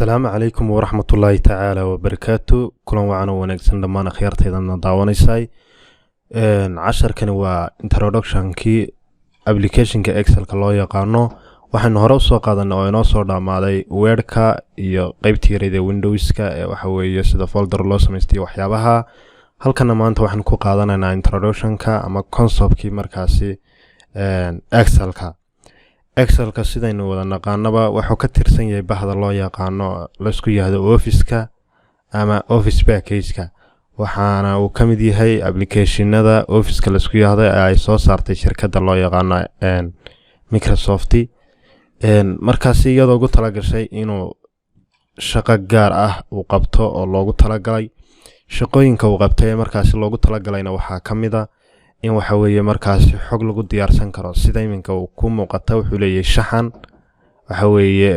السلام عليكم ورحمة الله تعالى وبركاته. كلن وعنا ونكسن دمان أخيارتيدنا داوانيساي عشر كان waa introduction kii application ka Excel ka loo yaqaano. waxaan hore u soo qaadanay oo inoo soo dhamaaday Word-ka iyo qaybtii yareeda Windows-ka ee waxa weeye sida folder loo sameystay waxyaabaha. halkan maanta waxaan ku qaadanaynaa introduction-ka ama concept-kii markaasi Excel-ka. Excel-ka sidaynu wada naqaanaba wuxuu ka tirsan yahay bahda loo yaqaano la isku yiraahdo Office-ka ama Office Package-ka. waxaana uu ka mid yahay application-nada Office-ka la isku yiraahdo ee ay soo saartay shirkadda loo yaqaano Microsoft. markaasi iyadoo ugu talagashay inuu shaqo gaar ah uu qabto oo loogu talagalay shaqooyinka uu qabtay markaasi loogu talagalayna waxaa ka mid ah in waxa weeye markaasi xog lagu diyaarsan karo sida iminka uu ku muuqata wuxuu leeyahay shaxan waxa weeye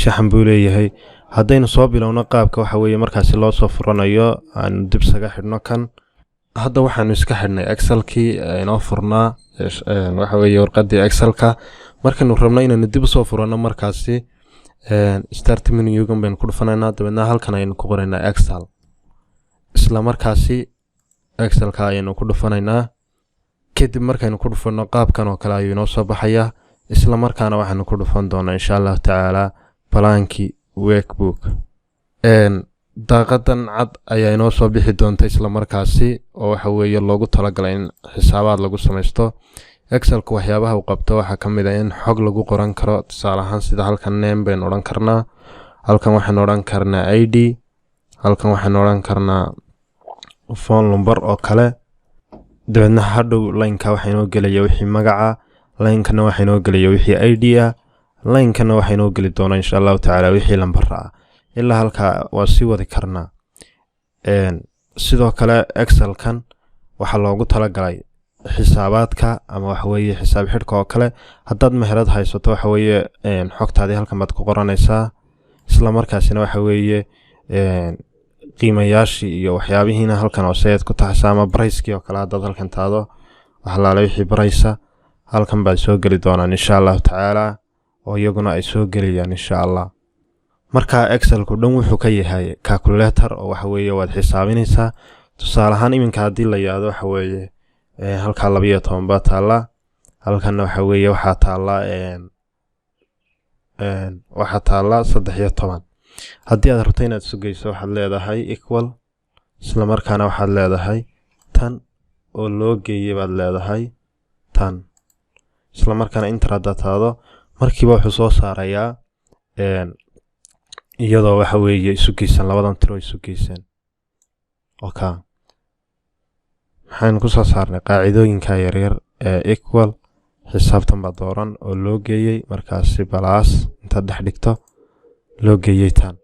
shaxan buu leeyahay. haddaynu soo bilowno qaabka waxa weeye markaasi loo soo furanayo aan dib saga xidhno kan hadda waxaanu iska xidhnay Excel-kii inoo furnaa waxa weeye warqadii Excel-ka markaanu rabno inaanu dib soo furano markaasi start menu-gan baan ku dhufanaynaa dabadna halkan aynu ku qoraynaa Excel isla markaasi Excel-ka aynu ku dhufanaynaa kadib markaynu ku dhufano qaabkan oo kale ayuu inoo soo baxaya isla markaana waxaanu ku dhufan doonaa insha Allah taala balaanki workbook daaqadan cad ayaa inoo soo bixi doonta isla markaasi oo waxa weeye loogu talagalay in xisaabaad lagu sameysto. Excel-ku waxyaabaha uu qabto waxa ka mid ah in xog lagu qoran karo tusaale ahaan sida halkan name baan oran karnaa, halkan waxaan oran karnaa ID, halkan waxaan oran karnaa phone number oo kale. dabadna hadhow line-ka waxa inoo gelaya wixii magaca, line-kana waxa inoo gelaya wixii ID ah, line-kana waxa inoo geli doona insha Allah taala wixii lambar ah. ilaa halka waa si wadi karnaa. sidoo kale Excel-kan waxa loogu talagalay xisaabaadka ama waxa weeye xisaab xidhka oo kale. haddaad meherad haysato waxa weeye xogtaadii halkan baad ku qoranaysaa isla markaasina waxa weeye qiimayaashii iyo waxyaabihiina halkan oo sayid ku taxsaa ama price-kii oo kale haddaad halkan taado waxa la wixii price halkan baad soo geli doonaan insha Allah taala oo iyaguna ay soo geliyaan insha Allah. marka Excel-ku dhan wuxuu ka yahay calculator oo waxa weeye waad xisaabinaysaa. tusaale ahaan iminka haddii la yiraahdo waxa weeye halka 12 baa taala halkan waxa weeye waxa taala 13. haddii aad rabto inaad sugayso waxaad leedahay equal isla markaana waxaad leedahay tan oo loo geeyay baad leedahay tan isla markaana enter haddaad taado markiiba wuxuu soo saarayaa iyadoo waxa weeye isu geysan labadan tiro isu geysan. okay waxaan ku soo saarnay qaacidooyinka yaryar ee equal xisaabtan baa dooran oo loo geeyay markaasi plus inta dhex dhigto loo geeyay tan.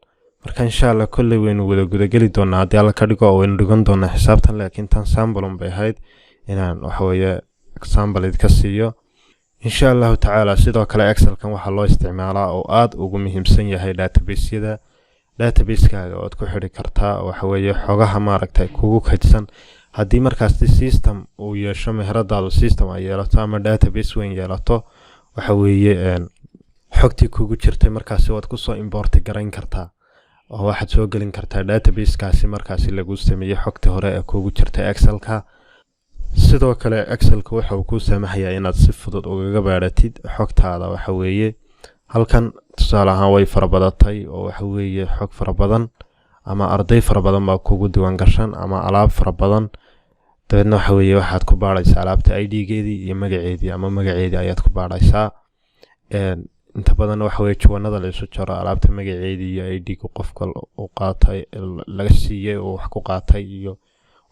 marka insha Allah kulli waynu wada guda gali doonaa haddii alla ka dhigo oo waynu dhigan doonaa xisaabtan laakiin tan sample bay ahayd inaan waxa weeye example idinka siiyo insha Allah taala. sidoo kale Excel-kan waxa loo isticmaalaa oo aad ugu muhiimsan yahay database-yada. database-kaaga oo aad ku xiri kartaa waxa weeye xogaha maaragtay kugu kaydsan haddii markaas system uu yeesho meheradaadu system ay yeelato ama database weyn yeelato waxa weeye xogtii kugu jirtay markaasi waad ku soo import gareyn kartaa oo waxaad soo gelin kartaa database-kaasi markaasi lagu sameeyay xogta hore ee kugu jirtay Excel-ka. sidoo kale Excel-ku waxa uu ku saamaxayaa inaad si fudud uga baaratid xogtaada waxa weeye halkan tusaale ahaan way farabadatay oo waxa weeye xog farabadan ama arday farabadan baa kugu diiwaan gashan ama alaab farabadan dabadna waxa weeye waxaad ku baaraysaa alaabta ID-geedii iyo magaceedii ama magaceedii ayaad ku baaraysaa. inta badan waxa weeye juwanada la isu jaro alaabta magaceedii iyo ID-gu qofka uu qaatay laga siiyay oo wax ku qaatay iyo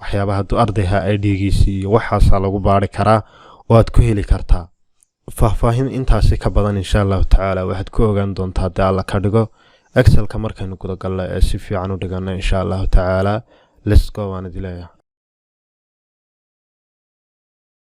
waxyaabaha ardayha ID-giisii iyo waxaas lagu baari karaa oo aad ku heli kartaa. faahfaahin intaasi ka badan insha Allah taala waxaad ku ogaan doontaa haddii alla ka dhigo Excel-ka markaynu guda galno ee si fiican u dhigano insha Allah taala. let's go waan idin leeyahay.